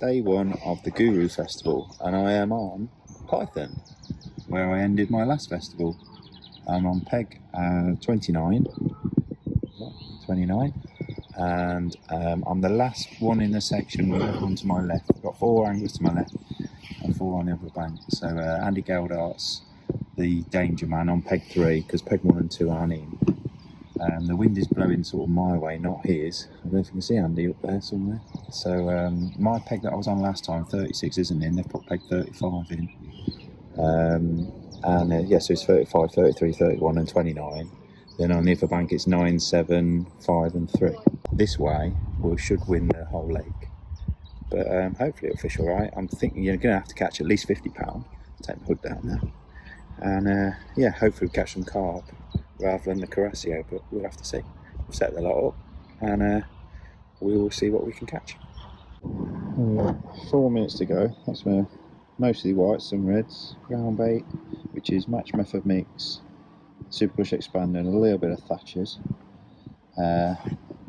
day one of the Guru Festival, and I am on Python, where I ended my last festival. I'm on peg 29, and I'm the last one in the section with everyone to my left. I've got 4 anglers to my left and 4 on the other bank. So Andy Geldart's the danger man on peg 3, because peg 1 and 2 aren't in. The wind is blowing sort of my way, not his. I don't know if you can see Andy up there somewhere. So my peg that I was on last time, 36, isn't in. They've put peg 35 in. Yeah, so it's 35, 33, 31 and 29. Then on the other bank it's 9, 7, 5 and 3. This way we should win the whole lake. But hopefully it'll fish alright. I'm thinking you're going to have to catch at least 50 pound. Take the hood down there. And yeah, hopefully we'll catch some carp rather than the carassio, but we'll have to see. We'll set the lot up and we will see what we can catch. 4 minutes to go. That's mostly whites, some reds, ground bait, which is match method mix, super push expander and a little bit of Thatchers. A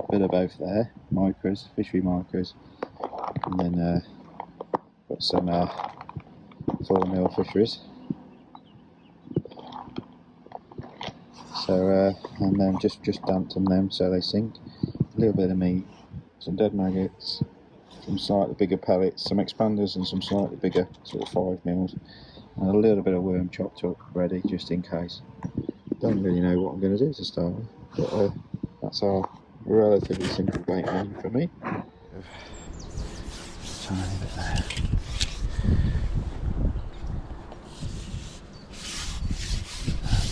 bit of both there, micros, fishery micros, and then got some 4mm fisheries. So and then just damped on them so they sink. A little bit of meat, some dead maggots, some slightly bigger pellets, some expanders and some slightly bigger sort of 5mm, and a little bit of worm chopped up ready just in case. Don't really know what I'm going to do to start with, but that's our relatively simple bait menu for me. Just tiny bit there.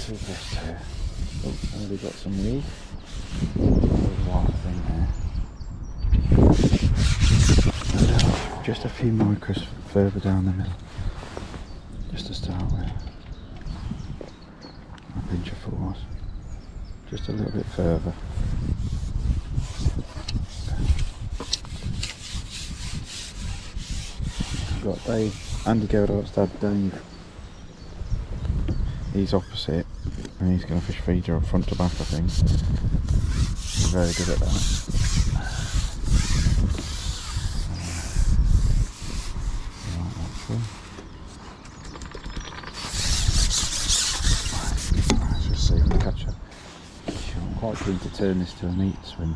Two fish too. Oh, already got some weed. Wild thing there. Just a few micros further down the middle, just to start with. A pinch of force, just a little bit further. I've got Andy Geldart's dad, Dave. He's opposite, and he's going to fish feeder front to back, I think. He's very good at that. Let's just see if we can catch her. I'm quite keen to turn this to a meat swim,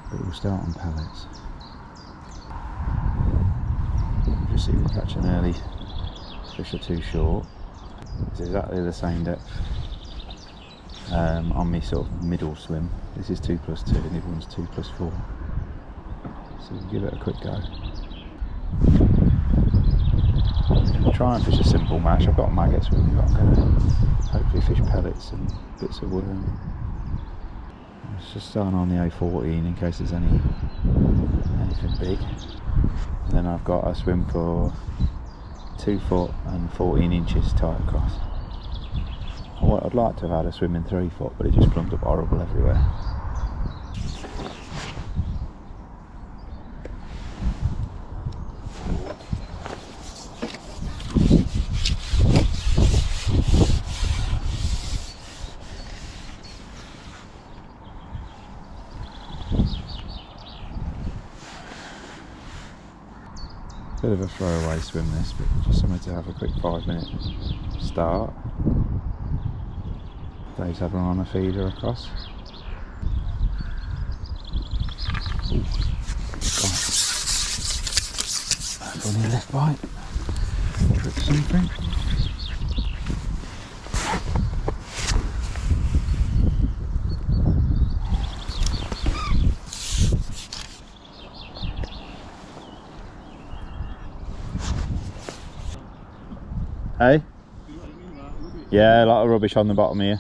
but we'll start on pellets. Just see if we can catch an early fish or two short. It's exactly the same depth on my sort of middle swim. This is 2+2 and the other one's 2+4. So we'll give it a quick go. I'll try and fish a simple match. I've got maggots with me, but I'm going to hopefully fish pellets and bits of worm. Let's just start on the A14 in case there's anything big. And then I've got a swim for 2 foot and 14 inches tight across. I'd like to have had a swim in 3 foot, but it just plumbed up horrible everywhere. Bit of a throwaway swim this, but just something to have a quick 5-minute start. Dave's had one on a feeder across. Ooh. Funny left bite. Trick something. Hey? Yeah, a lot of rubbish on the bottom here.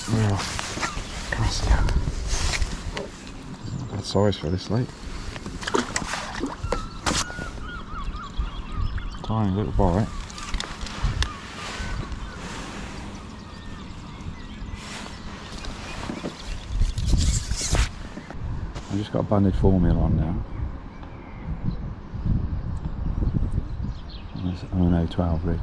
Real carassio. Bad size for this lake. Tiny little bite. I've just got a banded formula on now. On an 012 rig.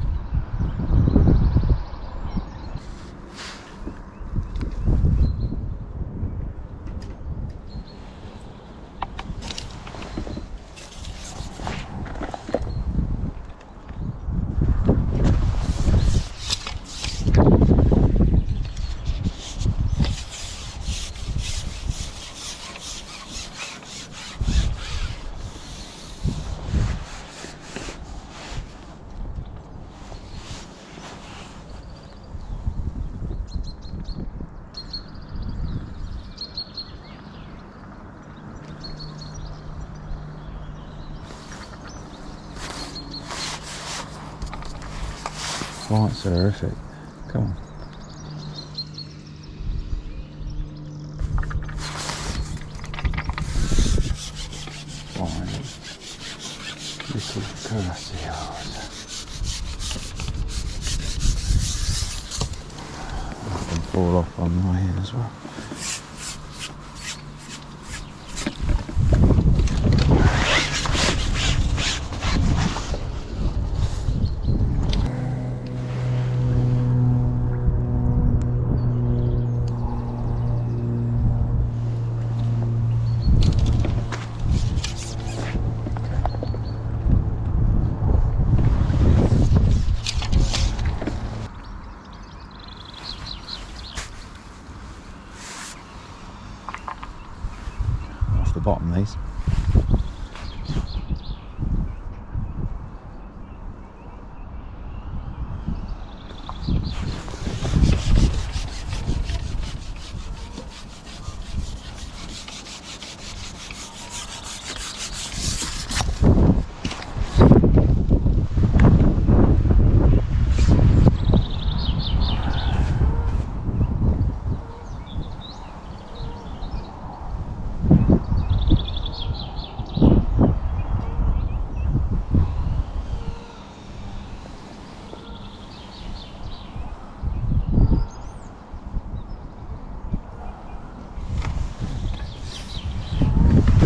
Oh, it's horrific. Come on. Fine. Little carassios. I can fall off on the way in as well. Off the bottom, these.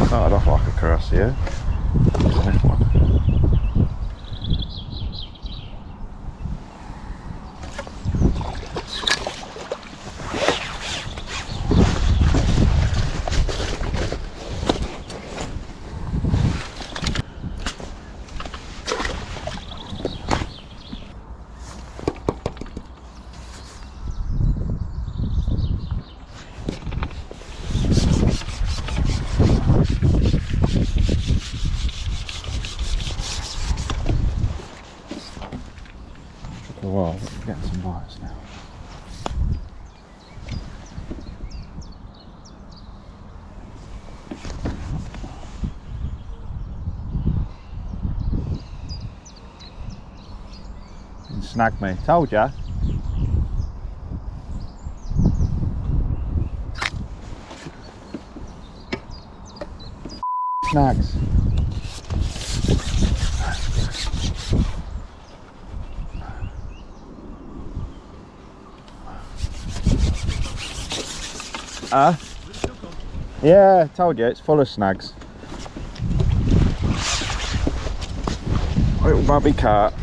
Started off like a carassio. This one. For a while, but we're getting some bites now. You snagged me, told ya. Snags. Yeah, told you, it's full of snags. Little bobby carp.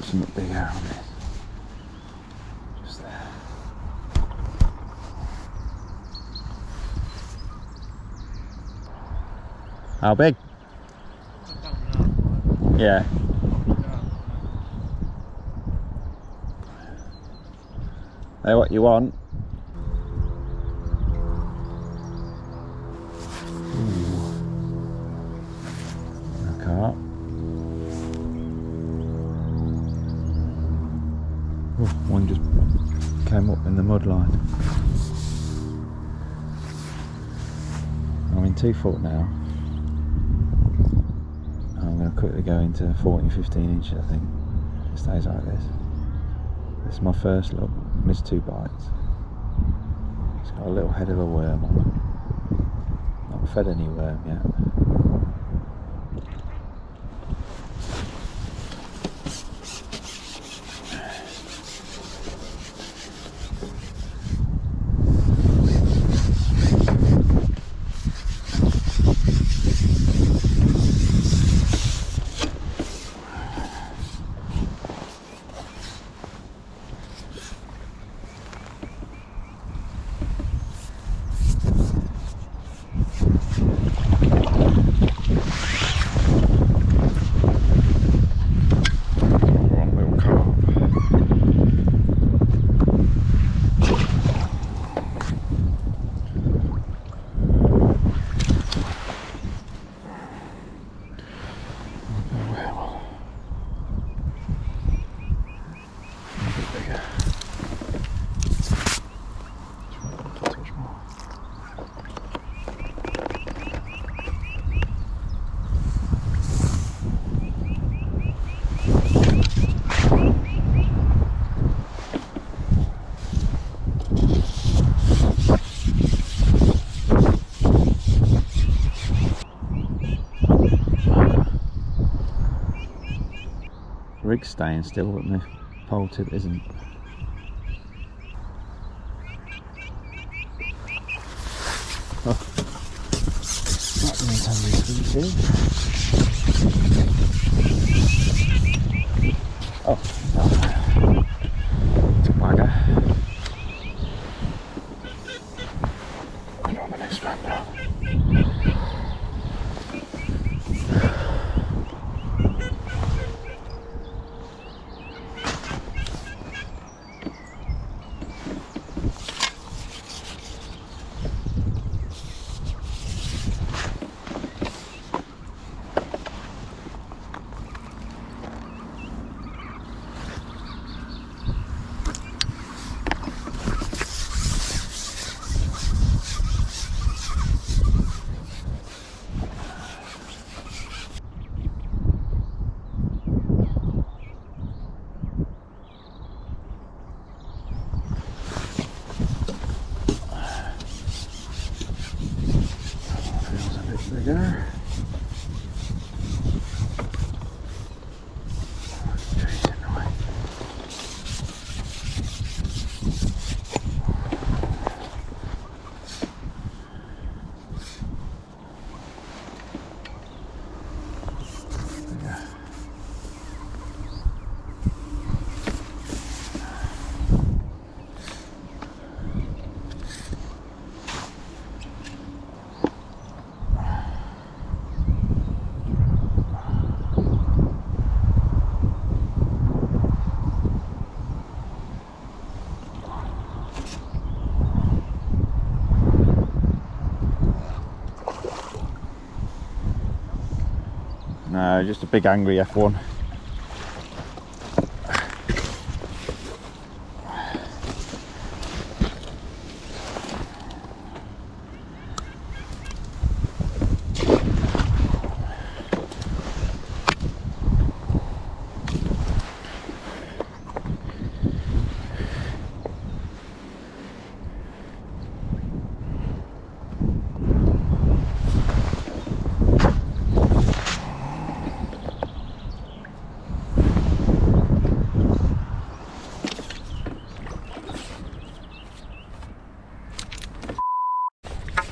Something big out on this. Just there. How big? Yeah. Hey, what you want? Ooh. A carp. the mud line. I'm in 2 foot now. I'm going to quickly go into 14-15 inches, I think. It stays like this. This is my first look. Missed 2 bites. It's got a little head of a worm on it. Not fed any worm yet. Rig's staying still, but my pole tip isn't. Oh. Not the intended species. Oh, it's a wagger. I don't have an expander. Bigger. No, just a big angry F1.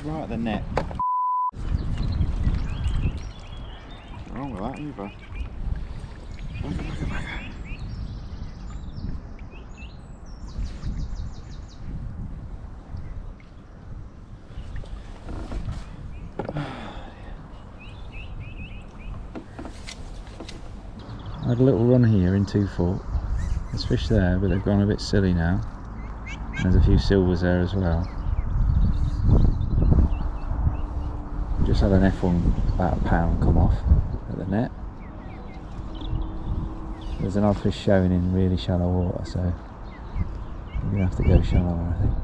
Right at the net. Nothing wrong with that either. I had a little run here in 2 foot. There's fish there, but they've gone a bit silly now. There's a few silvers there as well. Just had an F1 about a pound come off at the net. There's an odd fish showing in really shallow water, so We're gonna have to go shallower, I think.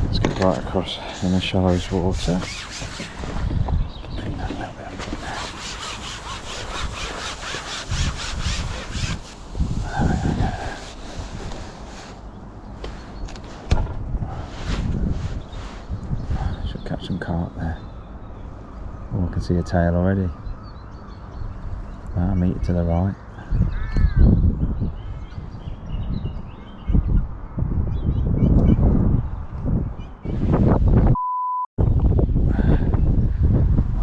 Let's get right across in the shallowest water. Bring that a little bit up there. Should catch some carp there. Oh, I can see a tail already. I'll meet it to the right.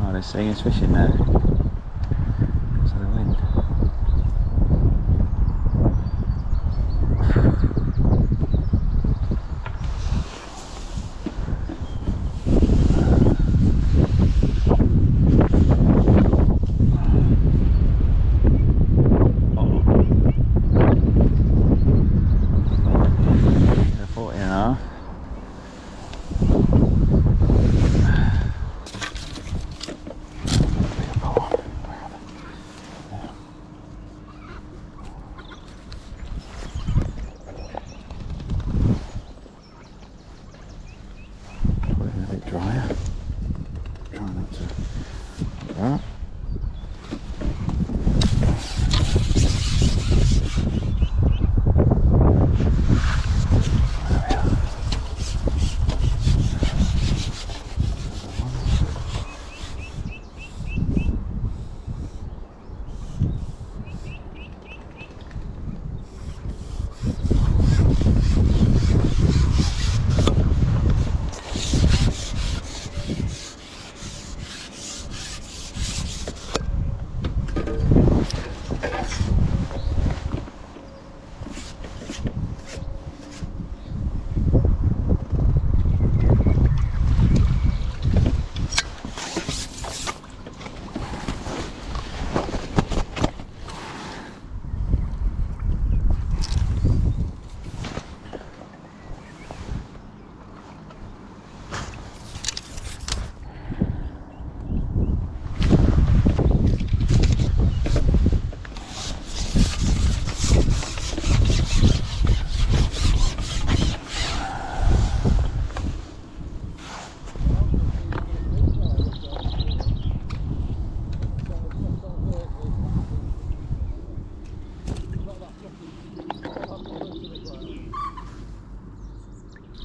Oh, they're seeing us fishing there. Because of the wind. Drier. Try not to like that.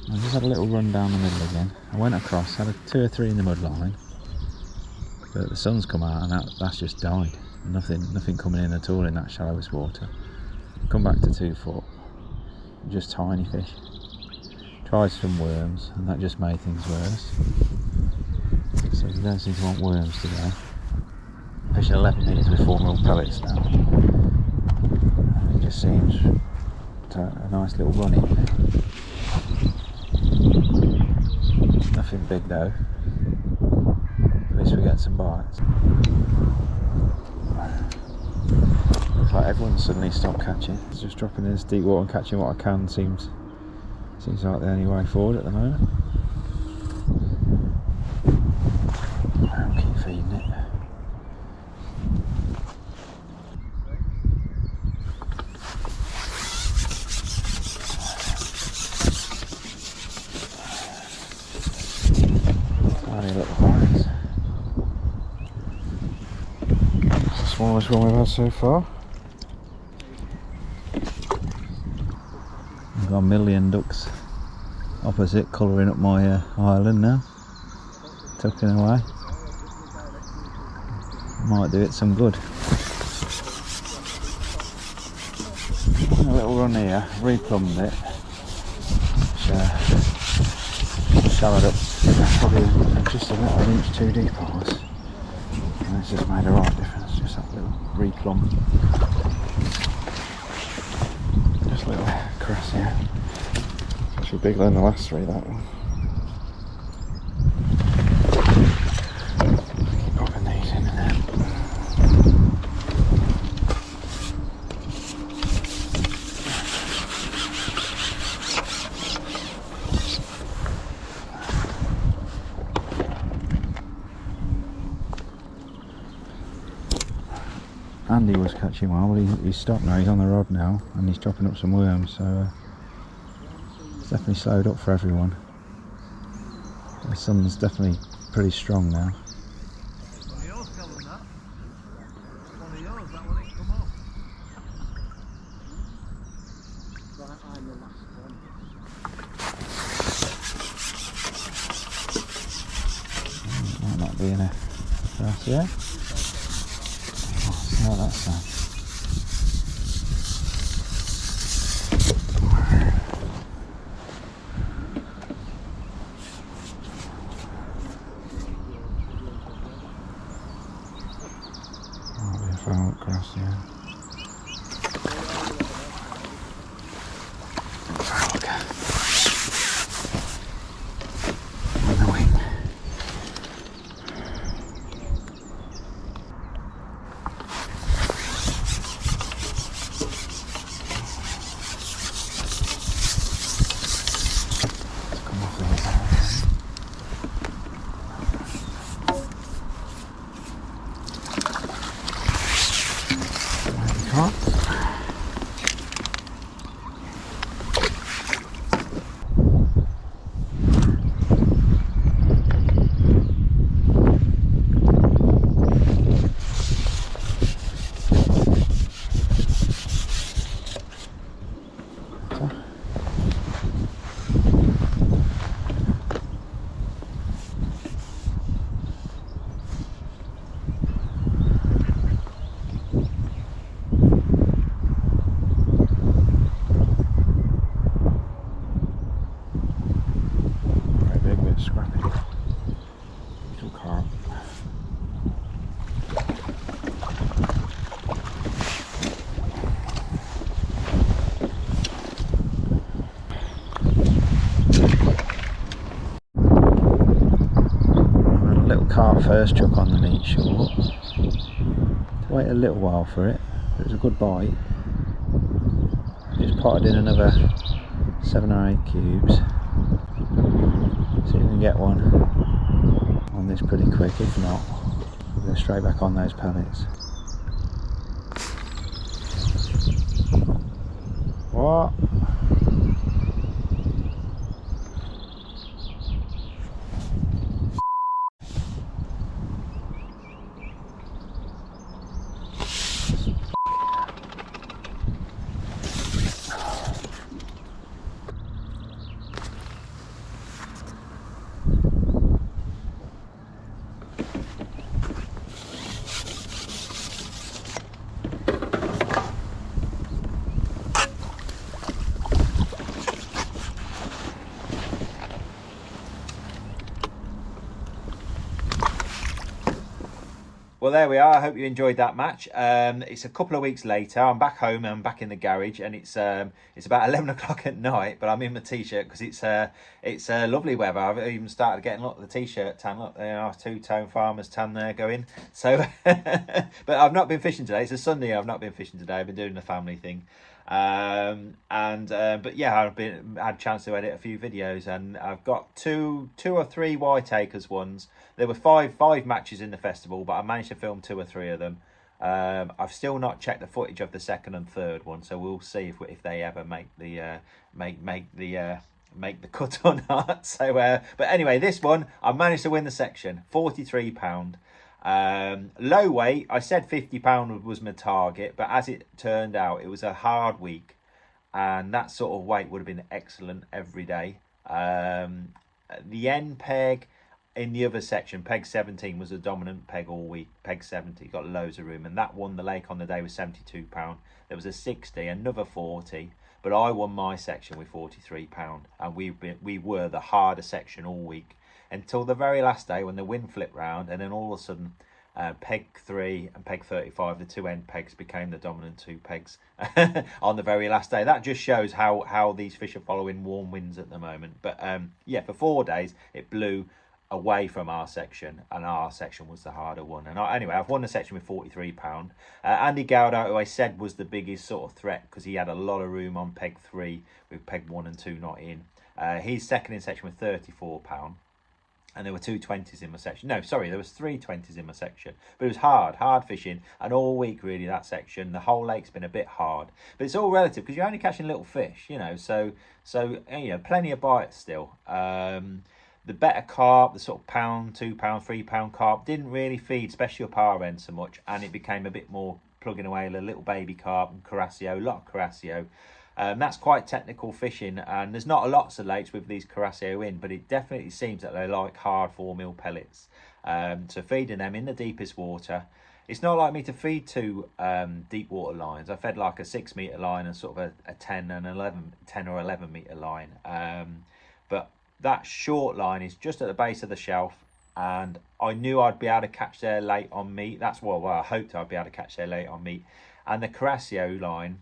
I just had a little run down the middle again. I went across, had 2 or 3 in the mud line, but the sun's come out and that's just died. Nothing coming in at all in that shallowest water. Come back to 2 foot, just tiny fish. Tried some worms and that just made things worse. So we don't seem to want worms today. Fish 11 metres with 4 mil pellets now. And it just seems to a nice little run in there. Nothing big though. At least we get some bites. Looks like everyone's suddenly stopped catching. It's just dropping in this deep water and catching what I can seems like the only way forward at the moment. I'll keep feeding it. Tiny little bites. It's the smallest one we've had so far. I've got a million ducks opposite colouring up my island now, tucking away. Might do it some good. A little run here, replumbed it, shallowed up probably just a little inch too deep almost, and it's just made a right difference, just that little replumb. Just a little carassio. Actually bigger than the last 3, that one. Keep popping these in and out. Andy was catching well, but he's stopped now. He's on the rod now, and he's chopping up some worms. So it's definitely slowed up for everyone. The sun's definitely pretty strong now. Might not be in a carassio. See how that sounds. Might be a front carassio. Scrappy little carp. I had a little carp first chuck on the meat short. Wait a little while for it. It was a good bite. Just potted in another 7 or 8 cubes. See if we can get one on this pretty quick. If not, we'll go straight back on those pellets. What? Well, there we are. I hope you enjoyed that match. It's a couple of weeks later. I'm back home and I'm back in the garage, and it's about 11 o'clock at night. But I'm in my t-shirt because it's lovely weather. I've even started getting the t-shirt tan. Look, there are 2-tone farmers tan there going. So, but I've not been fishing today. It's a Sunday. I've not been fishing today. I've been doing the family thing. But yeah, I've had a chance to edit a few videos, and I've got two or three white acres ones. There were five matches in the festival, but I managed to film 2 or 3 of them. I've still not checked the footage of the second and third one, so we'll see if they ever make the cut or not. So, but anyway, this one I managed to win the section, £43. Low weight, I said £50 was my target, but as it turned out, it was a hard week, and that sort of weight would have been excellent every day. The end peg in the other section, peg 17, was a dominant peg all week. Peg 70 got loads of room, and that won the lake on the day with £72. There was a 60, another 40, but I won my section with £43, and we were the harder section all week until the very last day when the wind flipped round, and then all of a sudden peg 3 and peg 35, the 2 end pegs, became the dominant 2 pegs on the very last day. That just shows how these fish are following warm winds at the moment. But yeah, for 4 days it blew away from our section, and our section was the harder one. And anyway, I've won the section with £43. Andy Gowda, who I said was the biggest sort of threat because he had a lot of room on peg 3 with peg 1 and 2 not in, he's second in section with £34. and there were 220s in my section. No, sorry, there was 320s in my section. But it was hard fishing, and all week really that section. The whole lake's been a bit hard, but it's all relative because you're only catching little fish, you know. So you know, plenty of bites still. The better carp, the sort of £1, £2, £3 carp, didn't really feed, especially up our end so much, and it became a bit more plugging away a little baby carp and carassio, a lot of carassio. That's quite technical fishing, and there's not a lots of lakes with these carassio in, but it definitely seems that they like hard 4mm pellets. So feeding them in the deepest water, it's not like me to feed two deep water lines. I fed like a 6 metre line and sort of a 10 or 11 metre line. But that short line is just at the base of the shelf, and I knew I'd be able to catch there late on meat. That's what I hoped I'd be able to catch there late on meat. And the carassio line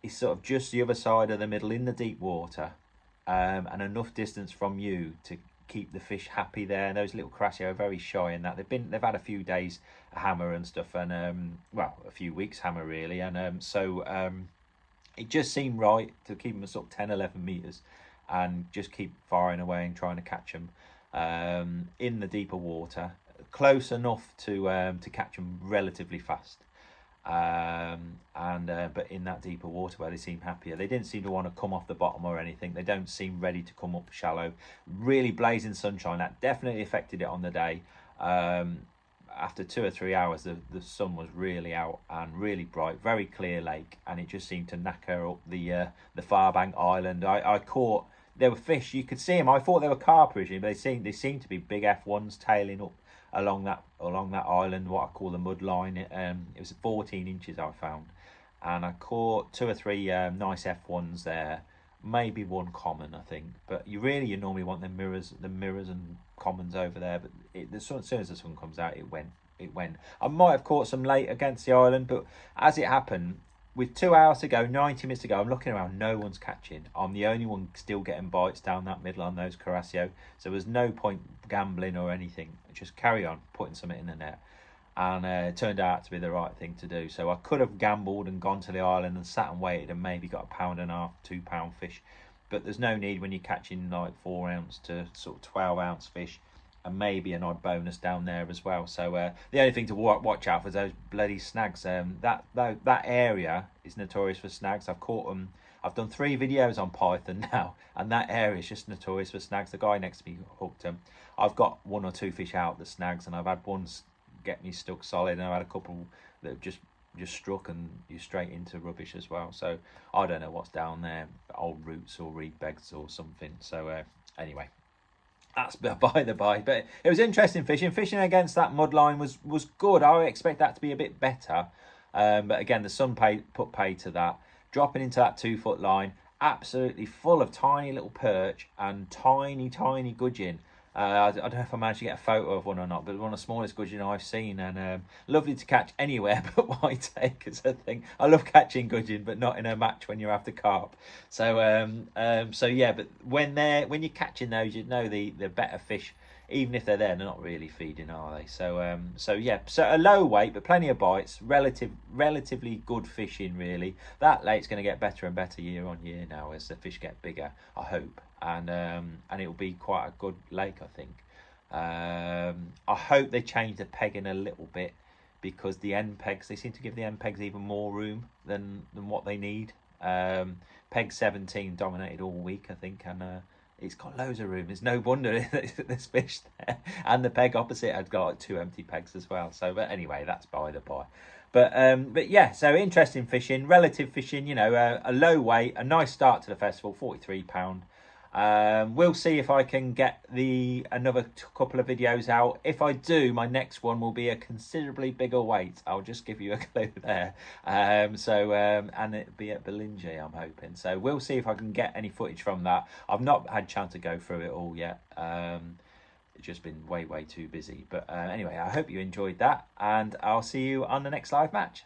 is sort of just the other side of the middle in the deep water, and enough distance from you to keep the fish happy there. And those little carassio are very shy in that they've had a few days hammer and stuff, and well, a few weeks hammer really, and so it just seemed right to keep them at sort of 10-11 meters and just keep firing away and trying to catch them in the deeper water, close enough to catch them relatively fast. But in that deeper water where they seem happier, they didn't seem to want to come off the bottom or anything. They don't seem ready to come up shallow. Really blazing sunshine, that definitely affected it on the day. After 2 or 3 hours, the sun was really out and really bright, very clear lake, and it just seemed to knacker up the far bank island. I caught, there were fish, you could see them. I thought they were carp originally, but they seemed to be big F1s tailing up along that island, what I call the mud line. It was 14 inches I found, and I caught 2 or 3 nice F1s there, maybe one common I think. But you normally want the mirrors and commons over there, but as soon as the sun comes out, it went. I might have caught some late against the island, but as it happened, with 2 hours to go, 90 minutes to go, I'm looking around, no one's catching. I'm the only one still getting bites down that middle on those carassio. So there was no point gambling or anything. Just carry on putting something in the net. And it turned out to be the right thing to do. So I could have gambled and gone to the island and sat and waited and maybe got £1.5, £2 fish. But there's no need when you're catching like 4 ounce to sort of 12 ounce fish, and maybe an odd bonus down there as well. So the only thing to watch out for is those bloody snags. That area is notorious for snags. I've caught them. I've done 3 videos on python now, and that area is just notorious for snags. The guy next to me hooked them. I've got 1 or 2 fish out the snags, and I've had one get me stuck solid, and I've had a couple that have just struck and you straight into rubbish as well. So I don't know what's down there, old roots or reed beds or something. So anyway, that's by the by. But it was interesting fishing. Fishing against that mud line was good. I would expect that to be a bit better. But again, the sun put paid to that. Dropping into that 2 foot line, absolutely full of tiny little perch and tiny gudgeon. I don't know if I managed to get a photo of one or not, but one of the smallest gudgeon I've seen, and lovely to catch anywhere but whitetail, is a thing. I love catching gudgeon, but not in a match when you're after carp. So so yeah, but when you're catching those, you know the better fish, even if they're there, they're not really feeding, are they? So so yeah, so a low weight but plenty of bites, relatively good fishing really. That lake's going to get better and better year on year now as the fish get bigger, I hope, and it'll be quite a good lake, I think. I hope they change the pegging a little bit, because the end pegs, they seem to give the end pegs even more room than what they need. Peg 17 dominated all week, I think, and it's got loads of room. It's no wonder there's fish there. And the peg opposite had got like 2 empty pegs as well. So, but anyway, that's by the by. But yeah, so interesting fishing, relative fishing. You know, a low weight, a nice start to the festival, £43. We'll see if I can get another couple of videos out. If I do, my next one will be a considerably bigger weight. I'll just give you a clue there. And it'll be at Belinge, I'm hoping. So we'll see if I can get any footage from that. I've not had a chance to go through it all yet. It's just been way too busy. But anyway, I hope you enjoyed that, and I'll see you on the next live match.